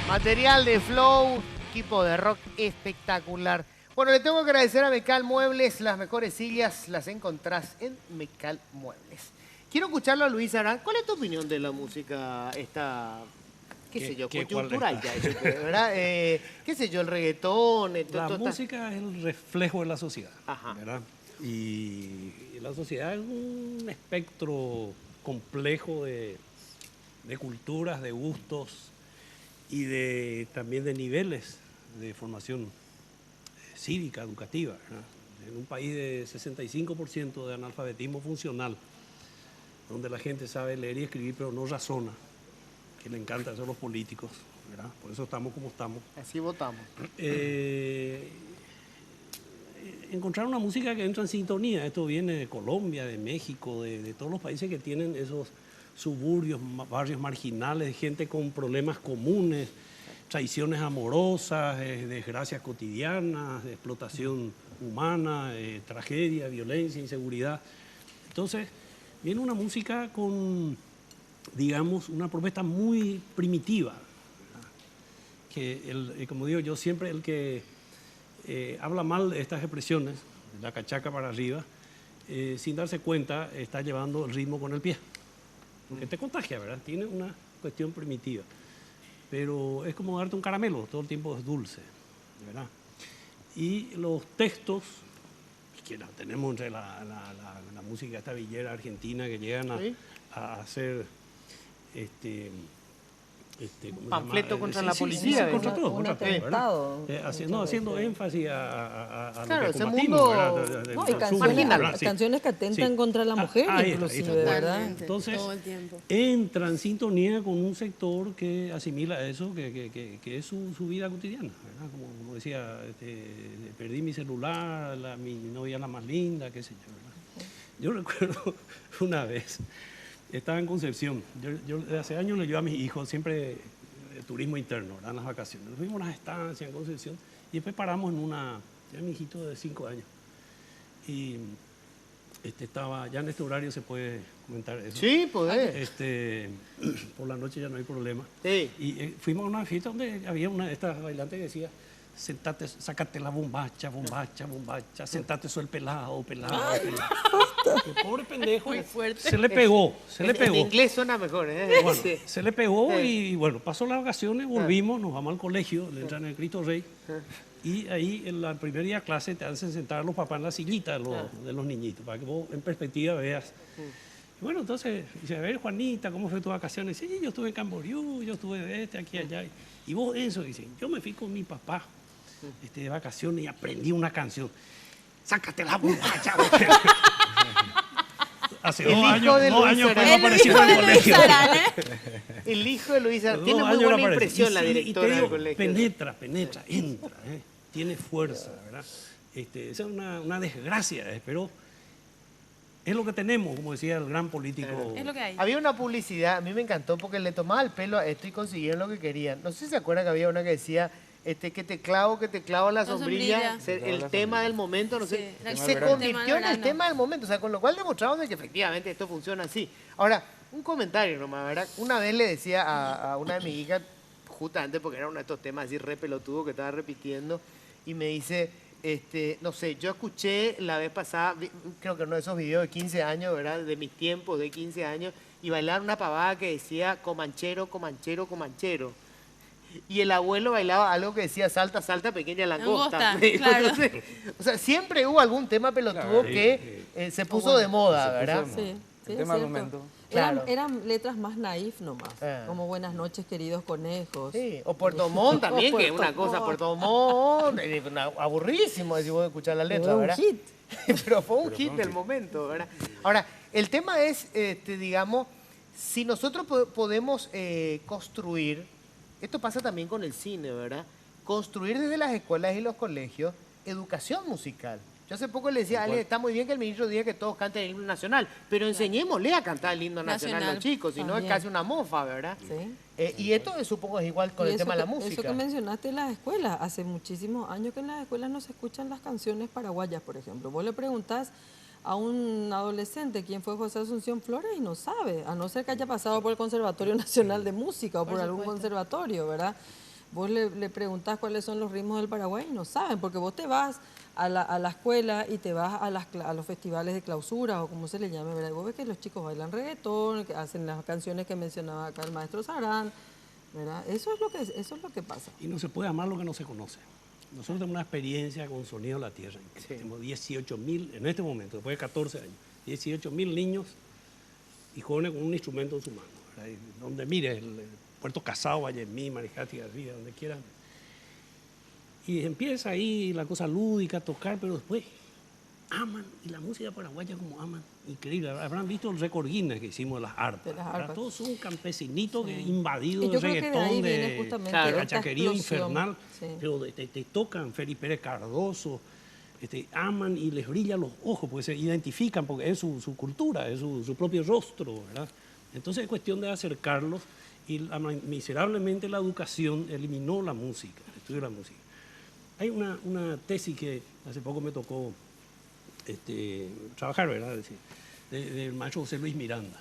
Material de Flow, equipo de rock espectacular. Bueno, le tengo que agradecer a Mecal Muebles. Las mejores sillas las encontrás en Mecal Muebles. Quiero escucharlo a Luis Arán. ¿Cuál es tu opinión de la música esta, qué sé yo, cuál coyuntural está? ya, ¿verdad? ¿Qué sé yo, el reggaetón? La música es el reflejo de la sociedad, Ajá. ¿verdad? Y la sociedad es un espectro complejo de culturas, de gustos y también de niveles de formación cívica, educativa, ¿verdad? En un país de 65% de analfabetismo funcional, donde la gente sabe leer y escribir pero no razona, que le encanta eso a los políticos, ¿verdad? Por eso estamos como estamos. Así votamos. Encontrar una música que entra en sintonía. Esto viene de Colombia, de México, de todos los países que tienen esos suburbios, barrios marginales, de gente con problemas comunes, traiciones amorosas, desgracias cotidianas, explotación humana, tragedia, violencia, inseguridad. Entonces, viene una música con, digamos, una propuesta muy primitiva, ¿verdad? Que, como digo yo, siempre el que habla mal de estas expresiones, de la cachaca para arriba, sin darse cuenta, está llevando el ritmo con el pie. Porque te contagia, ¿verdad? Tiene una cuestión primitiva. Pero es como darte un caramelo, todo el tiempo es dulce, ¿verdad? Y los textos, que la tenemos entre la música esta villera argentina, que llegan a hacer ¿cómo se Panfleto llama? contra Sí, la sí, policía. sí, contra todo, Un contra todo, ¿verdad? atentado. Haciendo énfasis a Claro, lo que ese combatimos, mundo- ¿verdad? No, y Del canciones, sur, ¿verdad? Sí. canciones que atentan Sí. contra la mujer, Ahí está, inclusive, ahí está. ¿verdad? Totalmente, Entonces, todo el tiempo. entra en sintonía con un sector que asimila eso, que es su vida cotidiana, ¿verdad? Como decía, perdí mi celular, mi novia la más linda, qué sé yo, ¿verdad? Yo recuerdo una vez, estaba en Concepción, yo desde hace años le llevo a mis hijos siempre turismo interno, ¿verdad? En las vacaciones. Nos fuimos a unas estancias en Concepción y después paramos en ya mi hijito de 5 años. Y estaba, ya en este horario se puede comentar eso. Sí, podés. Por la noche ya no hay problema. Sí. Y fuimos a una fiesta donde había una de estas bailantes que decía, sentate, sácate la bombacha, bombacha, bombacha, sentate soy el pelado, pelado, pelado. El pobre pendejo se le pegó, se le En pegó. inglés suena mejor, ¿eh? Bueno, Sí. se le pegó y bueno, pasó las vacaciones, volvimos, nos vamos al colegio, le entran en el Cristo Rey y ahí en el primer día de clase te hacen sentar a los papás en la sillita de los niñitos, para que vos en perspectiva veas. Y bueno, entonces, dice, a ver, Juanita, ¿cómo fue tus vacaciones? Sí, yo estuve en Camboriú, yo estuve de aquí, allá. Y vos eso, dice, yo me fui con mi papá de vacaciones y aprendí una canción. Sácate la bombacha. Hace El dos hijo años, de dos Luis años que no Arana. El apareció hijo en el de Luis colegio. Arana. El hijo de Luisa Dos tiene muy años no buena aparece. impresión la Y sí, y te directora digo, del colegio. penetra, entra, tiene fuerza, ¿verdad? Esa es una desgracia, pero es lo que tenemos, como decía el gran político. Es lo que hay. Había una publicidad, a mí me encantó porque le tomaba el pelo a esto y consiguieron lo que querían. No sé si se acuerdan que había una que decía que te clavo la sombrilla, sombrilla. el tema del momento, no sé, Sí, se tema convirtió del en el verano. tema del momento, o sea, con lo cual demostramos de que efectivamente esto funciona así. Ahora, un comentario nomás, ¿verdad? Una vez le decía a una de mis hijas, justamente porque era uno de estos temas así re pelotudo que estaba repitiendo, y me dice, no sé, yo escuché la vez pasada, creo que uno de esos videos de 15 años, ¿verdad? De mis tiempos de 15 años, y bailaban una pavada que decía comanchero, comanchero, comanchero. Y el abuelo bailaba algo que decía salta, salta, pequeña langosta. Langosta, Me dijo, claro. no sé. O sea, siempre hubo algún tema pelotudo que se puso de moda, ¿verdad? Sí, sí, El es tema del cierto. momento. Claro. Eran letras más naif nomás, Ah. como buenas noches, queridos conejos. Sí, o Puerto Montt también, que es una Puerto cosa, Montt. Puerto Montt, aburridísimo decir vos escuchar la letra, Fue un ¿verdad? hit. Pero fue un hit del momento, ¿verdad? Ahora, el tema es, digamos, si nosotros podemos construir, esto pasa también con el cine, ¿verdad? Construir desde las escuelas y los colegios educación musical. Yo hace poco le decía a alguien, está muy bien que el ministro diga que todos canten el himno nacional, pero enseñémosle a cantar el himno nacional a los Nacional. chicos, si no es También. casi una mofa, ¿verdad? Sí. Y esto supongo es igual con Y el eso tema de la que- música. Eso que mencionaste en las escuelas, hace muchísimos años que en las escuelas no se escuchan las canciones paraguayas, por ejemplo. Vos le preguntás a un adolescente quién fue José Asunción Flores y no sabe, a no ser que haya pasado por el Conservatorio Nacional de Música o por algún conservatorio, ¿verdad? Vos le preguntás cuáles son los ritmos del Paraguay y no saben, porque vos te vas a la escuela y te vas a los festivales de clausura o como se le llame, ¿verdad? Y vos ves que los chicos bailan reggaetón, que hacen las canciones que mencionaba acá el maestro Sarán, ¿verdad? Eso es lo que pasa. Y no se puede amar lo que no se conoce. Nosotros tenemos una experiencia con Sonido de la Tierra. Sí. Tenemos 18.000, en este momento, después de 14 años, 18.000 niños y jóvenes con un instrumento en su mano, ¿verdad? Y donde mire, el Puerto Casado, Vallemí, Marijati, García, donde quieran. Y empieza ahí la cosa lúdica, a tocar, pero después aman, y la música paraguaya como aman, increíble. Habrán visto el récord Guinness que hicimos de las arpas. De las ¿verdad? arpas. Todos son campesinitos que invadidos Y de yo creo que de reggaetón, ahí viene de justamente Claro. esta cachaquería explosión. infernal, Sí. pero te tocan Felipe Pérez Cardoso, aman y les brillan los ojos, porque se identifican, porque es su cultura, es su propio rostro, ¿verdad? Entonces es cuestión de acercarlos y miserablemente la educación eliminó la música, el estudio de la música. Hay una tesis que hace poco me tocó trabajar, ¿verdad? Del maestro José Luis Miranda,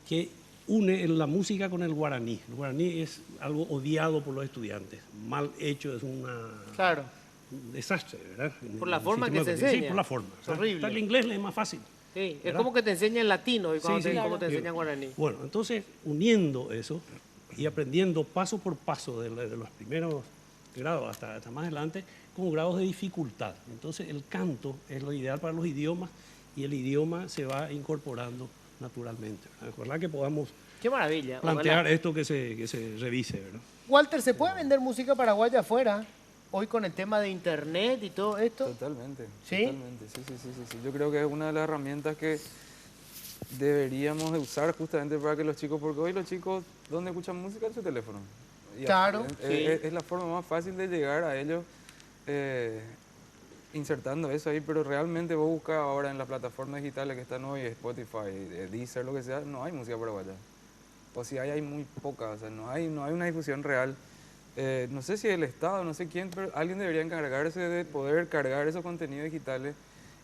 que une la música con el guaraní. El guaraní es algo odiado por los estudiantes, mal hecho, es una... Claro. un desastre, ¿verdad? Por la El forma sistema que se educativo. Sí, enseña. por la forma. Es horrible. El inglés es más fácil. Sí, es ¿verdad? como que te enseñan latino y cuando Sí, sí, como te claro. enseñan guaraní. Bueno, entonces, uniendo eso y aprendiendo paso por paso de los primeros grados hasta más adelante, con grados de dificultad. Entonces, el canto es lo ideal para los idiomas y el idioma se va incorporando naturalmente. Ojalá que podamos Qué maravilla. plantear ojalá. esto que se revise, ¿verdad? Walter, ¿se puede vender música paraguaya afuera? Hoy con el tema de internet y todo esto. Totalmente. ¿Sí? Totalmente. Sí. Yo creo que es una de las herramientas que deberíamos de usar justamente para que los chicos, porque hoy los chicos, ¿dónde escuchan música? En su teléfono. Y Claro, es, sí. es la forma más fácil de llegar a ellos insertando eso ahí, pero realmente vos buscas ahora en las plataformas digitales que están hoy, Spotify, Deezer, lo que sea, no hay música paraguaya. O si hay muy poca, o sea, no hay una difusión real. No sé si el Estado, no sé quién, pero alguien debería encargarse de poder cargar esos contenidos digitales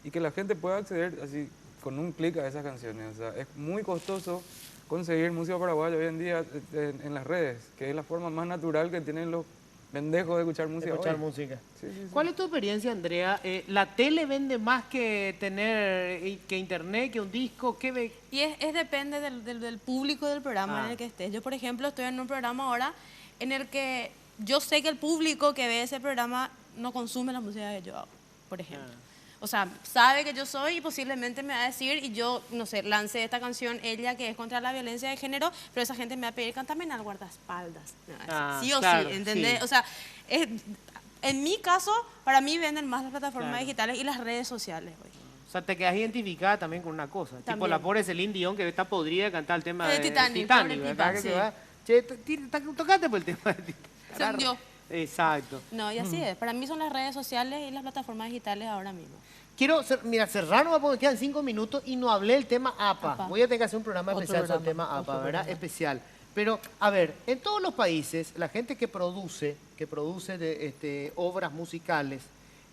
y que la gente pueda acceder así con un clic a esas canciones. O sea, es muy costoso conseguir música paraguaya hoy en día en las redes, que es la forma más natural que tienen los pendejos de escuchar música Escuchar hoy. música. Sí. ¿Cuál es tu experiencia, Andrea? ¿La tele vende más que tener que internet, que un disco? ¿Qué ve? Y es depende del público del programa Ah. en el que estés. Yo, por ejemplo, estoy en un programa ahora en el que yo sé que el público que ve ese programa no consume la música que yo hago, por ejemplo. O sea, sabe que yo soy y posiblemente me va a decir, y yo, no sé, lancé esta canción, ella, que es contra la violencia de género, pero esa gente me va a pedir, cántame en al guardaespaldas. Me va a decir, Ah, sí o claro, sí, ¿entendés? sí. O sea, en mi caso, para mí venden más las plataformas Claro. digitales y las redes sociales hoy. O sea, te quedas identificada también con una cosa. Tipo También. la pobre Celine Dion que está podrida de cantar el tema De de Titanic, pobre ¿verdad? tipa, Que sí. se va, che, tocate por el tema de Titanic. Se hundió. Exacto. No, y así es. Para mí son las redes sociales y las plataformas digitales ahora mismo. Quiero, mira, cerrarnos porque quedan 5 minutos y no hablé del tema APA. APA. Voy a tener que hacer un programa Otro especial sobre el programa, tema APA, otro ¿verdad? programa. Especial. Pero, a ver, en todos los países, la gente que produce obras musicales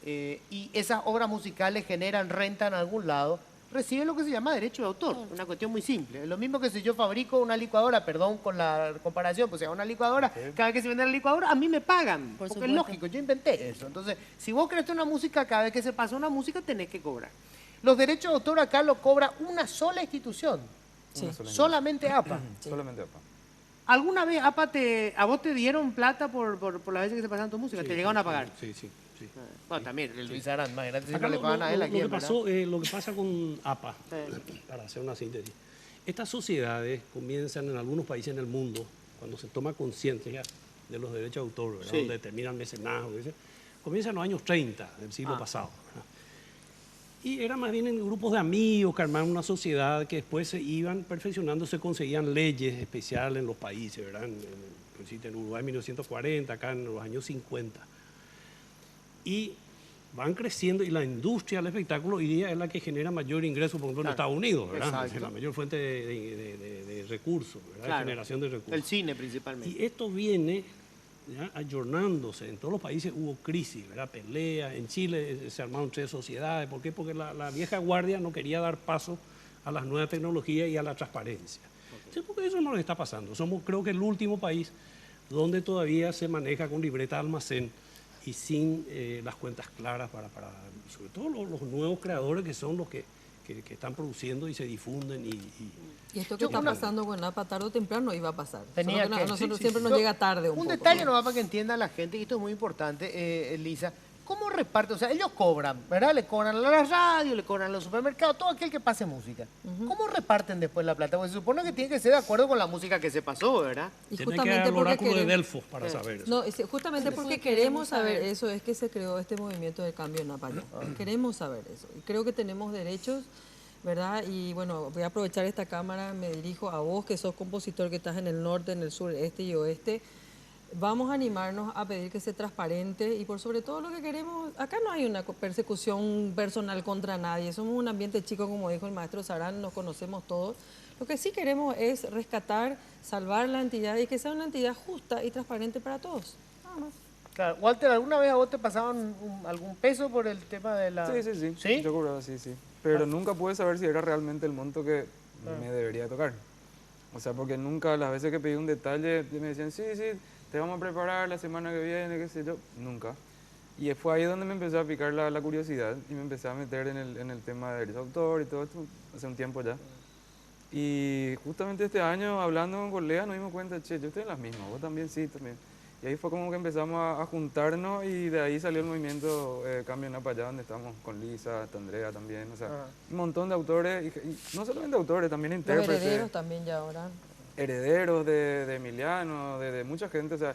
y esas obras musicales generan renta en algún lado, reciben lo que se llama derecho de autor. Una cuestión muy simple. Es lo mismo que si yo fabrico una licuadora, perdón con la comparación, pues si hago una licuadora, cada vez que se vende la licuadora, a mí me pagan. Por porque supuesto. es lógico, yo inventé eso. Entonces, si vos creaste una música, cada vez que se pasa una música, tenés que cobrar. Los derechos de autor acá lo cobra una sola institución. Sí. Solamente APA. Solamente APA. ¿Alguna vez APA a vos te dieron plata por las veces que se pasaban tu música? ¿Te llegaron a pagar? Sí. Bueno, también, el Luis Arán, imagínate si Acá no le pagan a él aquí. lo que pasa con APA, para hacer una síntesis, estas sociedades comienzan en algunos países en el mundo, cuando se toma conciencia de los derechos de autor, ¿verdad? Sí. Donde terminan mecenazgo, comienzan en los años 30 del siglo Ah. pasado. ¿verdad? Y era más bien en grupos de amigos que armaron una sociedad que después se iban perfeccionando, se conseguían leyes especiales en los países, ¿verdad? En Uruguay en 1940, acá en los años 50. Y van creciendo y la industria del espectáculo hoy día es la que genera mayor ingreso, por ejemplo, en Claro. Estados Unidos, ¿verdad? Exacto. Es la mayor fuente de recursos, ¿verdad? Claro. De generación de recursos. El cine principalmente. Y esto viene ya ayornándose. En todos los países hubo crisis, ¿verdad? Peleas. En Chile se armaron 3 sociedades. ¿Por qué? Porque la vieja guardia no quería dar paso a las nuevas tecnologías y a la transparencia. Entonces, porque eso no les está pasando. Somos, creo que, el último país donde todavía se maneja con libreta de almacén y sin las cuentas claras para sobre todo los nuevos creadores que son los que están produciendo y se difunden Y esto que está pasando con APA tarde o temprano iba a pasar. Tenía Solo que que- a nosotros sí, siempre sí. nos llega tarde un poco. detalle ¿no? nomás para que entienda la gente, y esto es muy importante, Elisa. ¿Cómo reparte? O sea, ellos cobran, ¿verdad? Le cobran a la radio, le cobran a los supermercados, todo aquel que pase música. ¿Cómo reparten después la plata? Porque se supone que tiene que ser de acuerdo con la música que se pasó, ¿verdad? Y Tiene que justamente dar el porque oráculo de queremos- Delfos para saber eso. No, justamente porque queremos saber eso es que se creó este movimiento de cambio en APA. Queremos saber eso. Y creo que tenemos derechos, ¿verdad? Y bueno, voy a aprovechar esta cámara, me dirijo a vos, que sos compositor, que estás en el norte, en el sur, este y oeste. Vamos a animarnos a pedir que sea transparente y por sobre todo lo que queremos, acá no hay una persecución personal contra nadie, somos un ambiente chico, como dijo el maestro Sarán, nos conocemos todos. Lo que sí queremos es rescatar, salvar la entidad y que sea una entidad justa y transparente para todos. Nada más. Claro. Walter, ¿alguna vez a vos te pasaban algún peso por el tema de la...? Sí. ¿Sí? Yo cobraba, sí. Pero nunca pude saber si era realmente el monto que me debería tocar. O sea, porque nunca, las veces que pedí un detalle, me decían, sí, te vamos a preparar la semana que viene, qué sé yo. Nunca. Y fue ahí donde me empezó a picar la curiosidad y me empecé a meter en el tema de derechos de autor y todo esto hace un tiempo ya. Y justamente este año, hablando con colegas, nos dimos cuenta, che, yo estoy en las mismas, vos también sí, también. Y ahí fue como que empezamos a juntarnos y de ahí salió el movimiento Cambio Nada para allá, donde estamos con Lisa, Andrea también, o sea, un montón de autores, y no solamente autores, también Los intérpretes. herederos también ya ahora. Herederos de Emiliano, de mucha gente, o sea,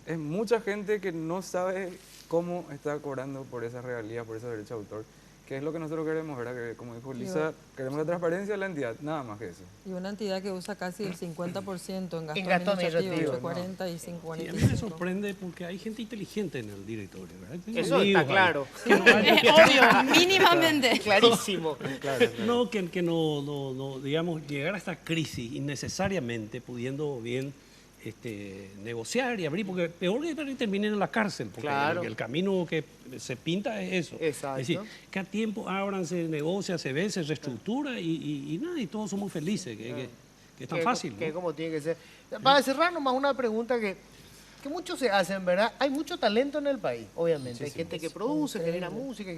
es mucha gente que no sabe cómo está cobrando por esas regalías, por esos derechos de autor, que es lo que nosotros queremos, ¿verdad? Que como dijo Lisa, queremos la transparencia de la entidad, nada más que eso. Y una entidad que usa casi el 50% en gasto gasto administrativo, administrativo, entre 40 y Sí, a mí 45. me sorprende porque hay gente inteligente en el directorio, ¿verdad? Tengo Eso amigos está ahí. claro. Es obvio, mínimamente. Clarísimo. No, que no, digamos, llegar a esta crisis innecesariamente, pudiendo bien negociar y abrir, porque peor que terminen en la cárcel, porque Claro. el camino que se pinta es eso. Exacto. Es decir, que a tiempo abran, se negocia, se ve, se reestructura y nada, y todos somos felices, que es tan fácil. Que ¿no? como tiene que ser. Para cerrar nomás una pregunta que muchos se hacen, ¿verdad? Hay mucho talento en el país, obviamente. Hay gente que produce, genera música.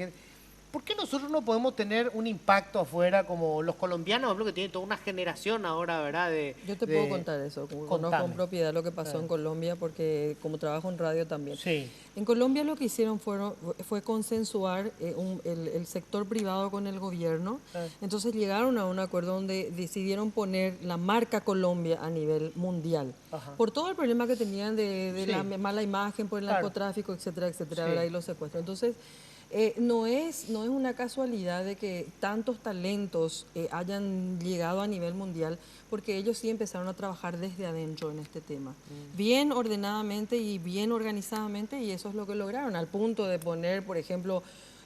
¿Por qué nosotros no podemos tener un impacto afuera como los colombianos, por ejemplo, que tienen toda una generación ahora, ¿verdad? Yo te puedo contar eso, conozco Contame. con propiedad lo que pasó en Colombia, porque como trabajo en radio también. Sí. En Colombia lo que hicieron fue consensuar el sector privado con el gobierno. Entonces llegaron a un acuerdo donde decidieron poner la marca Colombia a nivel mundial. Por todo el problema que tenían de Sí. la mala imagen, por el Claro. narcotráfico, etcétera, etcétera, Sí. ¿verdad? Y los secuestros. Entonces, no es una casualidad de que tantos talentos hayan llegado a nivel mundial, porque ellos sí empezaron a trabajar desde adentro en este tema. Bien ordenadamente y bien organizadamente, y eso es lo que lograron, al punto de poner, por ejemplo,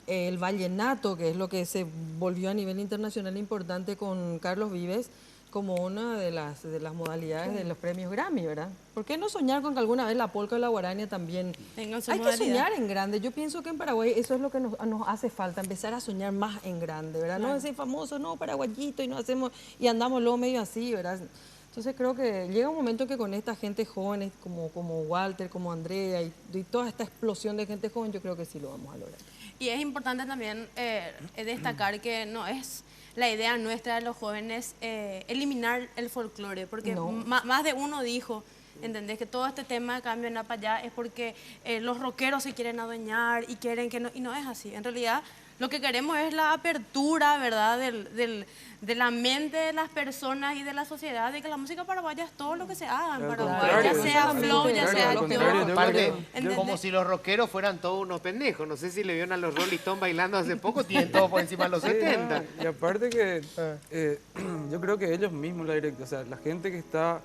el vallenato, que es lo que se volvió a nivel internacional importante con Carlos Vives, como una de las modalidades de los premios Grammy, ¿verdad? ¿Por qué no soñar con que alguna vez la polca o la guarania también? Tengan su Hay que modalidad. soñar en grande. Yo pienso que en Paraguay eso es lo que nos hace falta, empezar a soñar más en grande, ¿verdad? No decir famoso, no, paraguayito, y no hacemos, y andamos luego medio así, ¿verdad? Entonces creo que llega un momento que con esta gente joven, como Walter, como Andrea, y toda esta explosión de gente joven, yo creo que sí lo vamos a lograr. Y es importante también destacar que no es la idea nuestra de los jóvenes eliminar el folclore, porque No. más de uno dijo, ¿entendés? Que todo este tema de Cambio Nada para allá es porque los rockeros se quieren adueñar y quieren que no, y no es así. En realidad, lo que queremos es la apertura, ¿verdad?, de la mente de las personas y de la sociedad, de que la música paraguaya es todo lo que se haga en Al Paraguay, contrario, ya sea al flow, ya contrario, sea al contrario, actor. yo Aparte, creo- como si los rockeros fueran todos unos pendejos. No sé si le vieron a los Rolling Stones bailando hace poco, tienen todo por encima de los Sí, 70. no, y aparte que yo creo que ellos mismos, o sea, la gente que está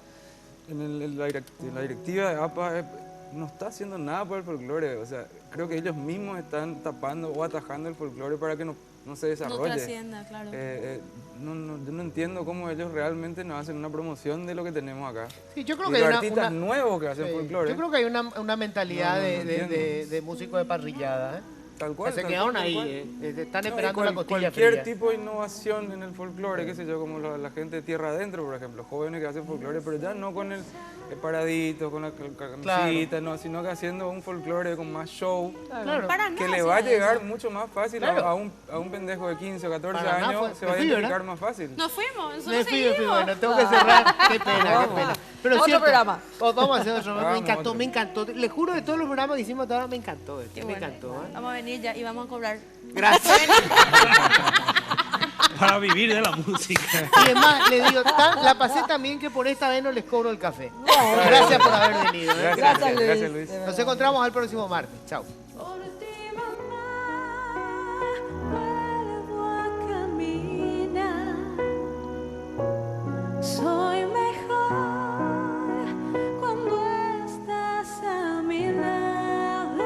en la directiva de APA no está haciendo nada por el folclore. O sea, creo que ellos mismos están tapando o atajando el folclore para que no se No desarrolle. trascienda, claro. Yo no entiendo cómo ellos realmente nos hacen una promoción de lo que tenemos acá. Sí, yo creo Y que hay los una, artistas nuevos que hacen sí, folclore. yo creo que hay una mentalidad No, no de entiendo. músico de parrillada, ¿eh? Tal cual. Que se tal quedaron cual, tal ahí, cual. están No, y esperando la costilla cualquier fría. tipo de innovación en el folclore, qué sé yo, como la gente de tierra adentro, por ejemplo, jóvenes que hacen folclore, pero ya no con el paradito, con la camisita, no, sino que haciendo un folclore con más show, Claro. Para que nada le va a hacía llegar eso. mucho más fácil Claro. a un pendejo de 15 o 14 Para nada años, fue- se va a me fui, identificar ¿verdad? más fácil. Nos fuimos, nosotros Me fui, seguimos. bueno, tengo que cerrar. Qué pena, qué pena. Pero Otro cierto, programa. Vamos a hacer otro programa. Vamos, Me encantó, otro. me encantó. Le juro de todos los programas que hicimos hasta ahora, me encantó. Qué Me bueno. encantó. ¿eh? Vamos a venir ya y vamos a cobrar. Gracias. Para vivir de la música. Y además, le digo, la pasé tan bien que por esta vez no les cobro el café. Gracias por haber venido. ¿eh? Gracias, Luis. gracias, Luis. Nos encontramos el próximo martes. Chao. Por ti, mamá, vuelvo a caminar. Soy mejor cuando estás a mi lado.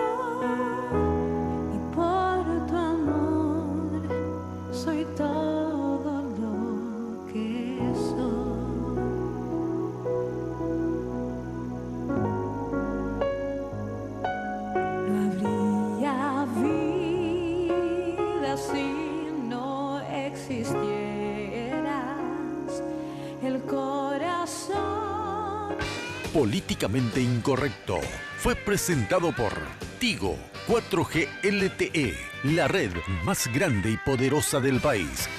Y por tu amor soy todo lo que soy. No habría vida si no existieras. El corazón. Políticamente Incorrecto fue presentado por Tigo 4G LTE, la red más grande y poderosa del país.